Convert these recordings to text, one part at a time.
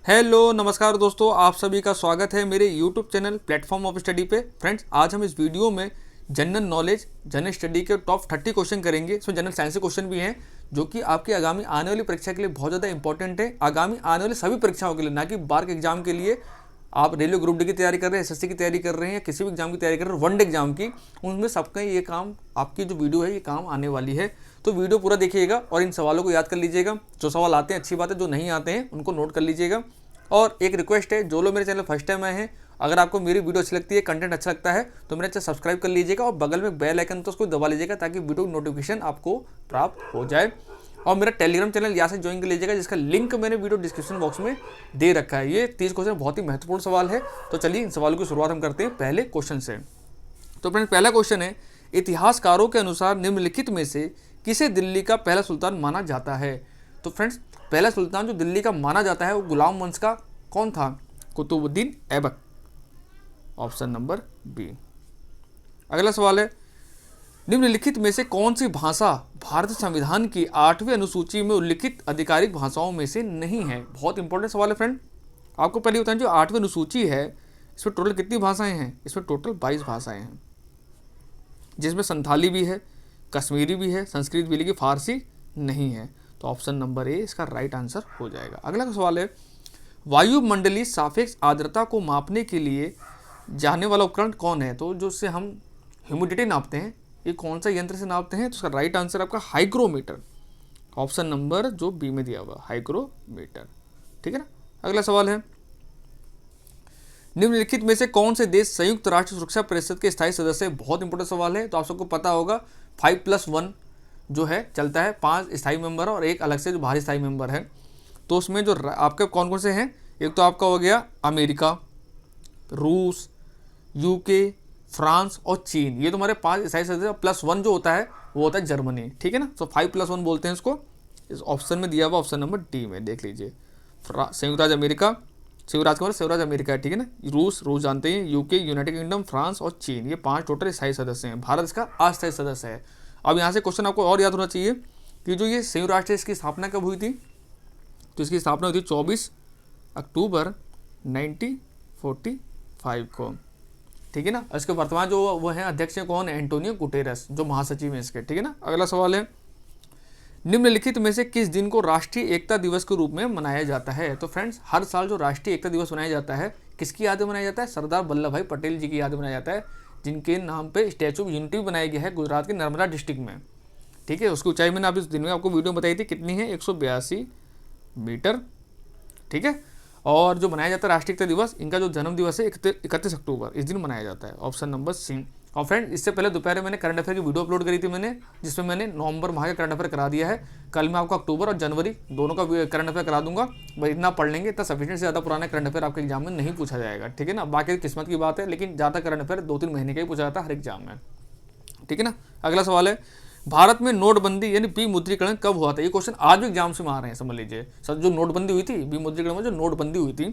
Hello नमस्कार दोस्तों, आप सभी का स्वागत है मेरे YouTube channel platform of study पे। फ्रेंड्स, आज हम इस वीडियो में जनरल नॉलेज जनरल स्टडी के टॉप 30 क्वेश्चन करेंगे। इसमें जनरल साइंस के क्वेश्चन भी हैं जो कि आपकी आगामी आने वाली परीक्षा के लिए बहुत ज़्यादा इंपॉर्टेंट है। आगामी आने वाली सभी परीक्षाओं के लिए, ना कि बार के एग्जाम के लिए। आप रेलवे ग्रुप डी की तैयारी कर रहे हैं, एसएससी की तैयारी कर रहे हैं या किसी भी एग्जाम की तैयारी कर रहे हैं, वन डे एग्जाम की, उनमें सबका ये काम, आपकी जो वीडियो है ये काम आने वाली है। तो वीडियो पूरा देखिएगा और इन सवालों को याद कर लीजिएगा। जो सवाल आते हैं अच्छी बात है, जो नहीं आते हैं उनको नोट कर लीजिएगा। और एक रिक्वेस्ट है, जो लोग मेरे चैनल फर्स्ट टाइम आए हैं, अगर आपको मेरी वीडियो अच्छी लगती है, कंटेंट अच्छा लगता है, तो मेरे चैनल सब्सक्राइब कर लीजिएगा और बगल में बेल आइकन तो उसको दबा लीजिएगा ताकि वीडियो नोटिफिकेशन आपको प्राप्त हो जाए। और मेरा टेलीग्राम चैनल यहाँ से ज्वाइन कर लीजिएगा, जिसका लिंक मैंने वीडियो डिस्क्रिप्शन बॉक्स में दे रखा है। ये 30 क्वेश्चन बहुत ही महत्वपूर्ण सवाल है। तो चलिए इन सवालों की शुरुआत हम करते हैं पहले क्वेश्चन से। तो फ्रेंड्स, पहला क्वेश्चन है, इतिहासकारों के अनुसार निम्नलिखित में से किसे दिल्ली का पहला सुल्तान माना जाता है? तो फ्रेंड्स, पहला सुल्तान जो दिल्ली का माना जाता है वो गुलाम वंश का कौन था? Qutubuddin Aibak, option number B. अगला सवाल है, निम्नलिखित में से कौन सी भाषा भारतीय संविधान की 8वीं अनुसूची में उल्लिखित आधिकारिक भाषाओं में से नहीं है? बहुत इंपॉर्टेंट सवाल है फ्रेंड। आपको पहले बताएं, जो 8वीं अनुसूची है इसमें टोटल कितनी भाषाएं हैं? इसमें टोटल 22 भाषाएं हैं, जिसमें संथाली भी है, कश्मीरी भी है, संस्कृत भी, लेकिन फारसी नहीं है। तो ऑप्शन नंबर ए इसका राइट आंसर हो जाएगा। अगला सवाल है, वायुमंडलीय सापेक्ष आर्द्रता को मापने के लिए जाने वाला उपकरण कौन है? तो जो से हम ह्यूमिडिटी नापते हैं, ये कौन सा यंत्र से नापते हैं? तो उसका राइट आंसर आपका हाइग्रोमीटर, ऑप्शन नंबर जो बी में दिया हुआ, हाइग्रोमीटर। ठीक है ना। अगला सवाल है, निम्नलिखित में से कौन से देश संयुक्त राष्ट्र सुरक्षा परिषद के स्थायी सदस्य? बहुत इंपॉर्टेंट सवाल है। तो आप सबको पता होगा 5+1 जो है चलता है, 5 स्थायी मेंबर और एक अलग से जो बाहरी स्थायी मेंबर है। तो उसमें जो आपके कौन कौन से हैं, एक तो आपका हो गया अमेरिका, रूस, यूके, फ्रांस और चीन। ये तुम्हारे 5 स्थायी सदस्य, +1 जो होता है वो होता है जर्मनी। ठीक है ना। तो 5+1 बोलते हैं इसको। इस ऑप्शन में दिया हुआ ऑप्शन नंबर डी में देख लीजिए, संयुक्त राज्य अमेरिका, संयुक्त राज्य अमेरिका है। ठीक है ना। रूस जानते हैं, यूके, यूनाइटेड किंगडम, फ्रांस और चीन, ये 5 टोटल स्थायी सदस्य हैं। भारत इसका अस्थायी सदस्य है। अब यहाँ से क्वेश्चन आपको और याद होना चाहिए कि जो ये संयुक्त राष्ट्र है, इसकी स्थापना कब हुई थी? तो इसकी स्थापना हुई थी 24 अक्टूबर 1945 को। ठीक है ना। इसके वर्तमान जो वो हैं अध्यक्ष हैं कौन है? एंटोनियो गुटेरस, जो महासचिव हैं इसके। ठीक है ना। अगला सवाल है, निम्नलिखित में से किस दिन को राष्ट्रीय एकता दिवस के रूप में मनाया जाता है? तो फ्रेंड्स, हर साल जो राष्ट्रीय एकता दिवस मनाया जाता है, किसकी याद में मनाया जाता है? सरदार वल्लभ भाई पटेल जी की याद में मनाया जाता है, जिनके नाम पे स्टैचू ऑफ यूनिटी बनाया गया है गुजरात के नर्मदा डिस्ट्रिक्ट में। ठीक है। उसकी ऊंचाई मैंने अभी इस दिन में आपको वीडियो में बताई थी, कितनी है? 182 मीटर। ठीक है। और जो मनाया जाता है राष्ट्रीय एकता दिवस, इनका जो जन्म दिवस है 31 अक्टूबर, इस दिन मनाया जाता है, ऑप्शन नंबर सी। और फ्रेंड, इससे पहले दोपहर में मैंने करंट अफेयर की वीडियो अपलोड करी थी मैंने, जिसमें मैंने नवंबर माह का करंट अफेयर करा दिया है। कल मैं आपको अक्टूबर और जनवरी दोनों का करंट अफेयर करा दूंगा। बस इतना पढ़ लेंगे, इतना सफिशिएंट से ज़्यादा पुराना करंट अफेयर आपके एग्जाम में नहीं पूछा जाएगा। ठीक है ना। बाकी किस्मत की बात है, लेकिन ज़्यादा करंट अफेयर 2-3 महीने का ही पूछा जाता है हर एग्जाम में। ठीक है ना। अगला सवाल है, भारत में नोटबंदी यानी विमुद्रीकरण कब हुआ था? ये क्वेश्चन आज भी एग्जाम से में आ रहे हैं, समझ लीजिए। सर, जो नोटबंदी हुई थी, विमुद्रीकरण में जो नोटबंदी हुई थी,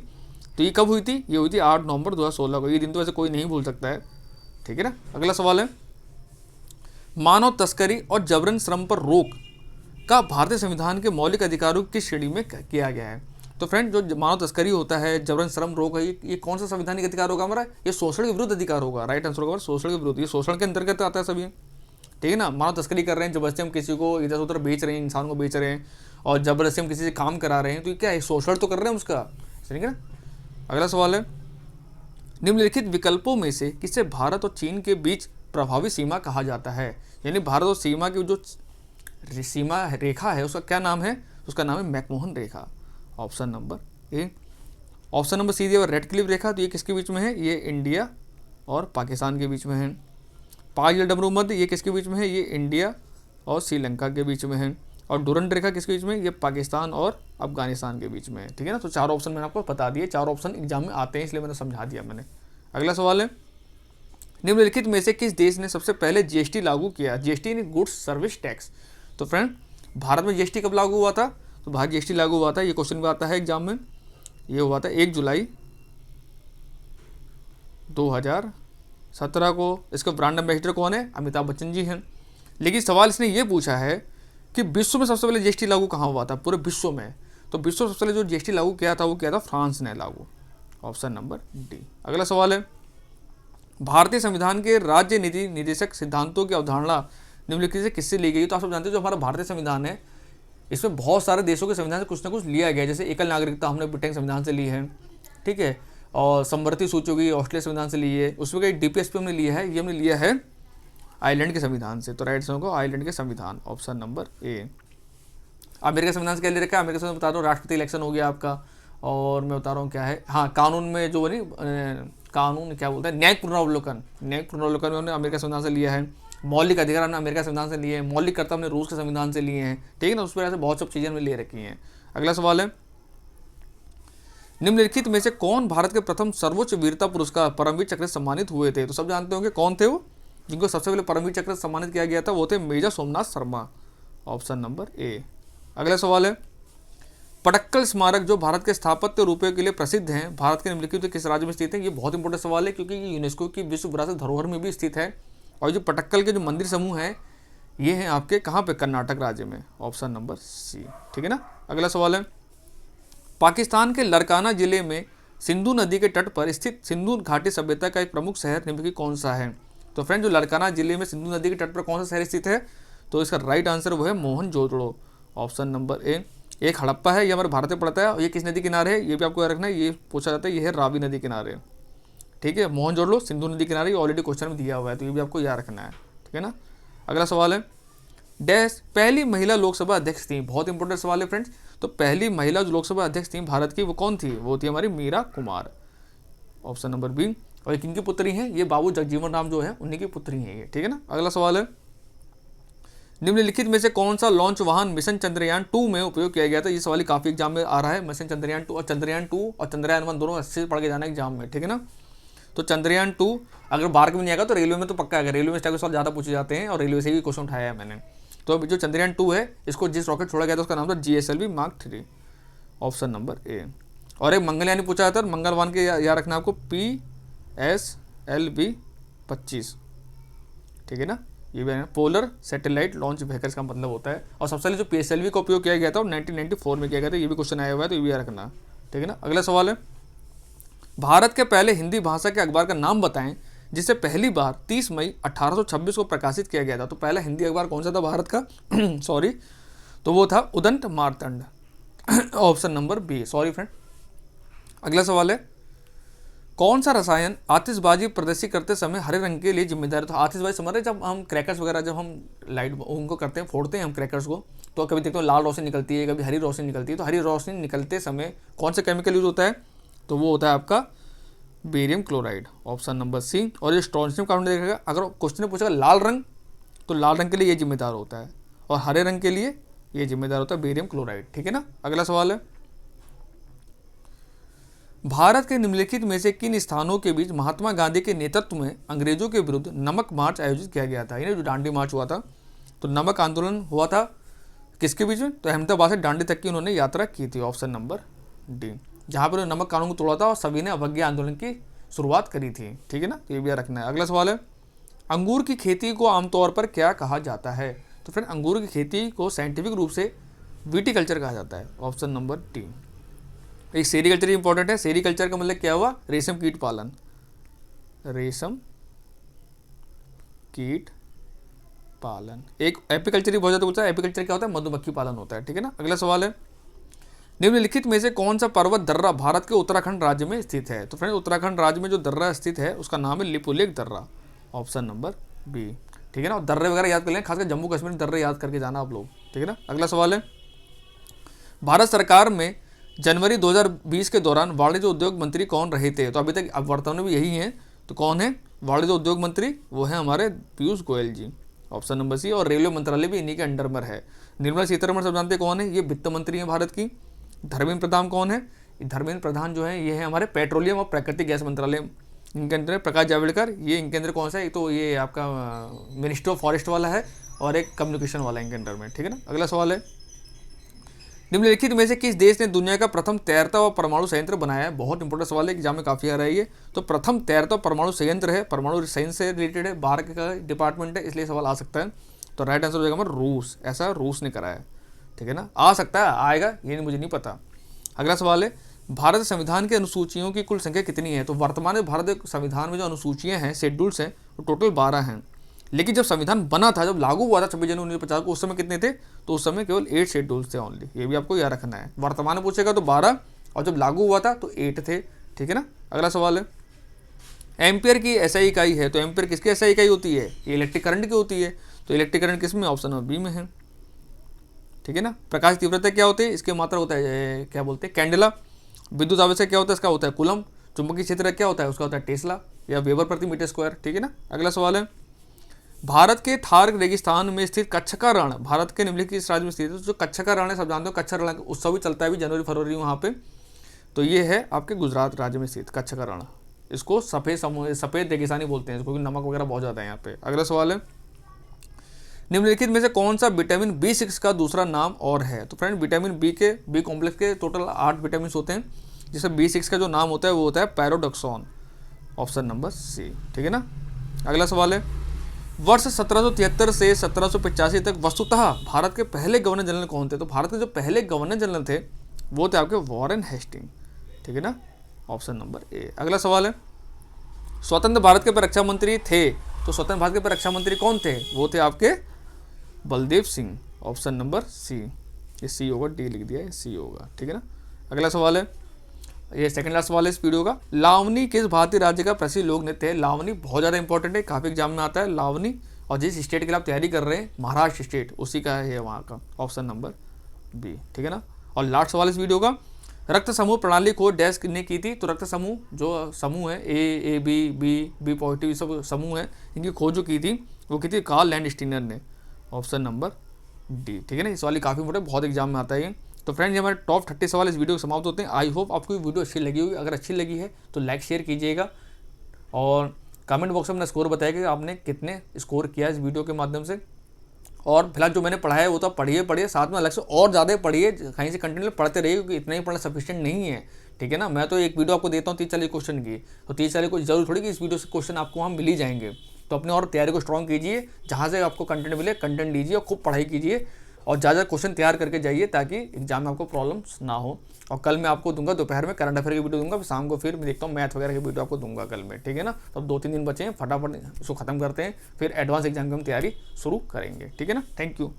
तो ये कब हुई थी? ये हुई थी 8 नवंबर 2016 को। ये दिन तो वैसे कोई नहीं भूल सकता है। ठीक है ना। अगला सवाल है, मानव तस्करी और जबरन श्रम पर रोक का भारतीय संविधान के मौलिक अधिकारों की श्रेणी में किया गया है? तो फ्रेंड, जो मानव तस्करी होता है, जबरन श्रम रोक है, ये कौन सा संवैधानिक अधिकार होगा हमारा? ये शोषण के विरुद्ध अधिकार होगा। राइट आंसर होगा शोषण के विरुद्ध। ये शोषण के अंतर्गत आता है सभी। ठीक है ना। मानव तस्करी कर रहे हैं, जबरदस्ती हम किसी को इधर उधर बेच रहे हैं, इंसान को बेच रहे हैं, और जबरदस्ती हम किसी से काम करा रहे हैं, तो ये क्या है? शोषण तो कर रहे हैं उसका। ठीक है ना। अगला सवाल है, निम्नलिखित विकल्पों में से किसे भारत और चीन के बीच प्रभावी सीमा कहा जाता है? यानी भारत और सीमा की जो सीमा रेखा है उसका क्या नाम है? उसका नाम है मैकमोहन रेखा, option number A. Option number C दिया रेड क्लिफ रेखा, तो ये किसके बीच में है? ये इंडिया और पाकिस्तान के बीच में है। पायल डमरू मध्य, ये किसके बीच में है? ये इंडिया और श्रीलंका के बीच में है। और डुरंड रेखा किसके बीच में? ये पाकिस्तान और अफगानिस्तान के बीच में है। ठीक है ना। तो 4 ऑप्शन मैंने आपको बता दिए, 4 ऑप्शन एग्जाम में आते हैं, इसलिए मैंने समझा दिया मैंने। अगला सवाल है, निम्नलिखित में से किस देश ने सबसे पहले जीएसटी लागू किया? जीएसटी यानी गुड्स सर्विस टैक्स। तो फ्रेंड, भारत में जीएसटी कब लागू हुआ था? तो भारत जीएसटी लागू हुआ था, ये क्वेश्चन भी आता है एग्जाम में, ये हुआ था 1 जुलाई 2017 को। इसका ब्रांड एम्बेसडर कौन है? अमिताभ बच्चन जी हैं। लेकिन सवाल इसने ये पूछा है कि विश्व में सबसे पहले जीएसटी लागू कहाँ हुआ था पूरे विश्व में? तो विश्व सबसे पहले जो जीएसटी लागू किया था वो किया था फ्रांस ने लागू, ऑप्शन नंबर डी। अगला सवाल है, भारतीय संविधान के राज्य नीति निर्देशक सिद्धांतों की अवधारणा निम्नलिखित से किससे ली गई? तो आप सब जानते हैं जो हमारा भारतीय संविधान है इसमें बहुत सारे देशों के संविधान से कुछ ना कुछ लिया गया है। जैसे एकल नागरिकता हमने ब्रिटेन संविधान से ली है, ठीक है, और समवर्ती सूची होगी ऑस्ट्रेलिया संविधान से ली है, उसमें कई डीपीएसपी हमने लिया है, ये हमने लिया है आयरलैंड के संविधान से। तो राइट आंसर होगा आयरलैंड के संविधान, ऑप्शन नंबर ए। अमेरिका संविधान से क्या ले रखा है? अमेरिका संविधान बता रहा हूँ, राष्ट्रपति इलेक्शन हो गया आपका, और मैं बता रहा हूँ क्या है, हाँ कानून में जो नहीं कानून क्या बोलते हैं, न्यायिक पुनरावलोकन, न्यायिक पुनरावलोकन में हमने अमेरिका संविधान से लिया है। मौलिक अधिकार हमने अमेरिका संविधान से लिए हैं, मौलिक कर्तव्य हमने रूस के संविधान से लिए हैं, ठीक है ना। उस पर ऐसे बहुत सब चीज़ें हमने ले रखी हैं। अगला सवाल है, निम्नलिखित में से कौन भारत के प्रथम सर्वोच्च वीरता पुरस्कार परमवीर चक्र से सम्मानित हुए थे? तो सब जानते होंगे कौन थे वो, जिनको सबसे पहले परमवीर चक्र से सम्मानित किया गया था, वो थे major Somnath Sharma, option number A. अगला सवाल है, पटक्कल स्मारक जो भारत के स्थापत्य रूपों के लिए प्रसिद्ध हैं, भारत के निम्नलिखित किस राज्य में स्थित है? ये बहुत इंपॉर्टेंट सवाल है क्योंकि ये यूनेस्को की विश्व विरासत धरोहर में भी स्थित है। और जो पटक्कल के जो मंदिर समूह हैं ये हैं आपके कहाँ पे? कर्नाटक राज्य में, ऑप्शन नंबर सी, ठीक है ना। अगला सवाल है, पाकिस्तान के लरकाना जिले में सिंधु नदी के तट पर स्थित सिंधु घाटी सभ्यता का एक प्रमुख शहर निम्नलिखित कौन सा है? तो फ्रेंड जो लरकाना जिले में सिंधु नदी के तट पर कौन सा शहर स्थित है? तो इसका राइट आंसर वो है मोहनजोदड़ो, ऑप्शन नंबर ए। एक हड़प्पा है, ये हमारे भारत में पड़ता है, ये किस नदी किनारे है ये भी आपको याद रखना है, ये पूछा जाता है, ये है रावी नदी किनारे, ठीक है। मोहनजोदड़ो सिंधु नदी किनारे ऑलरेडी क्वेश्चन में दिया हुआ है, तो ये भी आपको याद रखना है, ठीक है ना। अगला सवाल है, डैश पहली महिला लोकसभा अध्यक्ष थी? बहुत इंपॉर्टेंट सवाल है फ्रेंड्स। तो पहली महिला जो लोकसभा अध्यक्ष थी भारत की वो कौन थी? वो थी हमारी Meera Kumar, option number B. और एक इनकी पुत्री हैं, ये बाबू जगजीवन राम जो है उन्हीं की पुत्री हैं ये, ठीक है ना। अगला सवाल है, निम्नलिखित में से कौन सा लॉन्च वाहन मिशन चंद्रयान 2 में उपयोग किया गया था? ये सवाल काफी एग्जाम में आ रहा है, मिशन चंद्रयान 2 और चंद्रयान 1 दोनों अच्छे से पढ़ के जाना एग्जाम में, ठीक है ना। तो चंद्रयान 2 अगर बार्क में नहीं आएगा तो रेलवे में तो पक्का आएगा, रेलवे में इस टाइप के सवाल ज़्यादा पूछे जाते हैं और रेलवे से भी क्वेश्चन उठाया है मैंने। तो जो चंद्रयान 2 है इसको जिस रॉकेट छोड़ा गया था उसका नाम था GSLV Mark 3, ऑप्शन नंबर ए। और एक मंगलयानी पूछा जाता है, मंगलवान के याद रखना आपको PSLV 25, ठीक है ना। ये भी पोलर सैटेलाइट लॉन्च व्हीकल्स का मतलब होता है। और सबसे पहले जो PSLV का उपयोग किया गया था वो 1994 में किया गया था, ये भी क्वेश्चन आया हुआ है तो ये भी याद रखना, ठीक है ना। अगला सवाल है, भारत के पहले हिंदी भाषा के अखबार का नाम बताएं जिसे पहली बार 30 मई 1826 को प्रकाशित किया गया था। तो पहला हिंदी अखबार कौन सा था भारत का? सॉरी, तो वो था Udant Martand, option number B, sorry friend. अगला सवाल है, कौन सा रसायन आतिशबाजी प्रदर्शित करते समय हरे रंग के लिए जिम्मेदार है? तो आतिशबाजी समझ रहे, जब हम क्रैकर्स वगैरह जब हम लाइट उनको करते हैं, फोड़ते हैं हम क्रैकर्स को, तो कभी देखते हो लाल रोशनी निकलती है, कभी हरी रोशनी निकलती है। तो हरी रोशनी निकलते समय कौन सा केमिकल यूज होता है? तो वो होता है आपका barium chloride, option number C. और ये स्ट्रोंशियम कार्बन देखेगा, अगर क्वेश्चन पूछेगा लाल रंग तो लाल रंग के लिए ये जिम्मेदार होता है और हरे रंग के लिए ये जिम्मेदार होता है बेरियम क्लोराइड, ठीक है ना। अगला सवाल है, भारत के निम्नलिखित में से किन स्थानों के बीच महात्मा गांधी के नेतृत्व में अंग्रेजों के विरुद्ध नमक मार्च आयोजित किया गया था? यानी जो दांडी मार्च हुआ था, तो नमक आंदोलन हुआ था किसके बीच में? तो अहमदाबाद से दांडी तक की उन्होंने यात्रा की थी, ऑप्शन नंबर डी, जहाँ पर नमक कानून को तोड़ा था और सभी ने अवज्ञा आंदोलन की शुरुआत करी थी, ठीक है ना। तो ये भी याद रखना है। अगला सवाल है, अंगूर की खेती को आमतौर पर क्या कहा जाता है? तो फ्रेंड अंगूर की खेती को साइंटिफिक रूप से विटिकल्चर कहा जाता है, ऑप्शन नंबर डी। एक सेरीकल्चर इंपॉर्टेंट है, सेरीकल्चर का मतलब क्या हुआ? रेशम कीट पालन, रेशम कीट पालन। एक एपीकल्चर ही बहुत ज़्यादा पूछता है, एपीकल्चर क्या होता है? मधुमक्खी पालन होता है, ठीक है ना। अगला सवाल है, निम्नलिखित में से कौन सा पर्वत दर्रा भारत के उत्तराखंड राज्य में स्थित है? तो फ्रेंड उत्तराखंड राज्य में जो दर्रा स्थित है उसका नाम है लिपुलेख दर्रा, ऑप्शन नंबर बी, ठीक है ना। और दर्रे वगैरह याद कर लें, खासकर जम्मू कश्मीर दर्रे याद करके जाना आप लोग, ठीक है ना। अगला सवाल है, भारत सरकार में जनवरी 2020 के दौरान वाणिज्य उद्योग मंत्री कौन रहे थे? तो अभी तक अब वर्तमान में भी यही हैं, तो कौन है वाणिज्य उद्योग मंत्री? वो है हमारे पीयूष गोयल जी, ऑप्शन नंबर सी। और रेलवे मंत्रालय भी इन्हीं के अंडर में है। निर्मला सीतारमण सब जानते कौन है? ये वित्त मंत्री है भारत की। धर्मेंद्र प्रधान कौन है? धर्मेंद्र प्रधान जो है ये है हमारे पेट्रोलियम और प्राकृतिक गैस मंत्रालय, इनके अंदर प्रकाश जावड़ेकर, ये इनके अंदर कौन सा है? एक तो ये आपका मिनिस्ट्री ऑफ फॉरेस्ट वाला है और एक कम्युनिकेशन वाला इनके अंडर में, ठीक है ना। अगला सवाल है, निम्नलिखित में से किस देश ने दुनिया का प्रथम तैरता हुआ परमाणु संयंत्र बनाया है? बहुत इंपॉर्टेंट सवाल है, एग्जाम में काफी आ रहा है ये। तो प्रथम तैरता परमाणु संयंत्र है, परमाणु साइंस से रिलेटेड है, बाहर का डिपार्टमेंट है, इसलिए सवाल आ सकता है। तो राइट आंसर हो जाएगा हमारा रूस, ऐसा रूस ने कराया, ठीक है ना, आ सकता है, आएगा ये मुझे नहीं पता। अगला सवाल है, भारत संविधान के अनुसूचियों की कुल संख्या कितनी है? तो वर्तमान में भारत संविधान में जो अनुसूचियां हैं, शेड्यूल्स हैं, वो टोटल 12 हैं। लेकिन जब संविधान बना था, जब लागू हुआ था 26 जनवरी 1950 को, उस समय कितने थे? तो उस समय केवल 8 शेड्यूल्स थे ओनली। ये भी आपको याद रखना है। वर्तमान में पूछेगा तो 12, और जब लागू हुआ था तो 8 थे। ठीक है ना। अगला सवाल है, एम्पियर की एसआई इकाई है, तो एम्पियर किसकी एसआई इकाई होती है? ये इलेक्ट्रिक करंट की होती है। तो इलेक्ट्रिक करंट किस में? ऑप्शन नंबर बी में है। ठीक है ना। प्रकाश तीव्रता क्या होती है? इसके मात्रा होता है क्या बोलते हैं? कैंडेला। विद्युत आवेश क्या होता है? इसका होता है कूलम। चुंबकीय क्षेत्र क्या होता है? उसका होता है टेस्ला या वेबर प्रति मीटर स्क्वायर। ठीक है ना। अगला सवाल है, भारत के थार रेगिस्तान में स्थित कच्छ का रण भारत के निम्नलिखित राज्य में स्थित है। जो कच्छ का रण है, सब जानते हो, कच्छ रण उत्सव भी चलता है भी जनवरी फरवरी वहाँ पे। तो ये है आपके गुजरात राज्य में स्थित कच्छ का रण। इसको सफ़ेद रेगिस्तानी बोलते हैं, क्योंकि नमक वगैरह बहुत ज़्यादा है यहाँ पे। अगला सवाल है, निम्नलिखित में से कौन सा विटामिन B6 का दूसरा नाम और है? तो फ्रेंड, विटामिन बी कॉम्प्लेक्स के टोटल 8 विटामिन होते हैं, जिसमें B6 का जो नाम होता है वो होता है पैरोडॉक्सॉन। ऑप्शन नंबर सी। ठीक है ना। अगला सवाल है, वर्ष 1773 से 1785 तक वस्तुतः भारत के पहले गवर्नर जनरल कौन थे? तो भारत के जो पहले गवर्नर जनरल थे वो थे आपके वॉरेन हेस्टिंग। ठीक है ना। Option number A. अगला सवाल है, स्वतंत्र भारत के रक्षा मंत्री थे, तो स्वतंत्र भारत के रक्षा मंत्री कौन थे? वो थे आपके Baldev Singh. Option number C. ये सी होगा, डी लिख दिया है, सी होगा। ठीक है ना। अगला सवाल है, ये सेकंड लास्ट सवाल है इस वीडियो का, लावनी किस भारतीय राज्य का प्रसिद्ध लोक नृत्य है? लावनी बहुत ज़्यादा इंपॉर्टेंट है, काफ़ी एग्जाम में आता है लावनी, और जिस स्टेट के लिए आप तैयारी कर रहे हैं, महाराष्ट्र स्टेट, उसी का है वहाँ का। Option number B. ठीक है ना। और लास्ट सवाल इस वीडियो का, रक्त समूह प्रणाली को डैश ने की थी? तो रक्त समूह जो समूह है ए बी पॉजिटिव सब समूह है, इनकी खोज जो की थी वो की थी कार्ल लैंडस्टीनर ने। Option number D. ठीक है ना। इस वाली काफ़ी इंपॉर्टेंट, बहुत एग्जाम में आता है ये। तो फ्रेंड्स, ये हमारे टॉप 30 सवाल इस वीडियो को समाप्त होते हैं। आई होप आपको वीडियो अच्छी लगी होगी। अगर अच्छी लगी है तो लाइक शेयर कीजिएगा, और कमेंट बॉक्स में अपना स्कोर बताइए कि आपने कितने स्कोर किया इस वीडियो के माध्यम से। और फिलहाल जो मैंने पढ़ा है वो तो पढ़िए, साथ में अलग से और ज़्यादा पढ़िए, कहीं से कंटेंट पढ़ते रहिए, क्योंकि इतना ही पढ़ना सफिशिएंट नहीं है। ठीक है ना। मैं तो एक वीडियो आपको देता हूँ 30-40 क्वेश्चन की, तो 30-40 को जरूर थोड़ी कि इस वीडियो से क्वेश्चन आपको वहाँ मिल ही जाएंगे। तो अपने और तैयारी को स्ट्रॉन्ग कीजिए, जहाँ से आपको कंटेंट मिले कंटेंट लीजिए, और खूब पढ़ाई कीजिए, और ज़्यादा क्वेश्चन तैयार करके जाइए, ताकि एग्जाम में आपको प्रॉब्लम्स ना हो। और कल मैं आपको दूंगा दोपहर में करंट अफेयर की वीडियो दूंगा, शाम को फिर मैं देखता हूँ मैथ वगैरह की वीडियो आपको दूंगा कल में। ठीक है ना। तो अब 2-3 दिन बचे हैं, फटाफट इसको खत्म करते हैं, फिर एडवांस एग्जाम की हम तैयारी शुरू करेंगे। ठीक है ना। Thank you.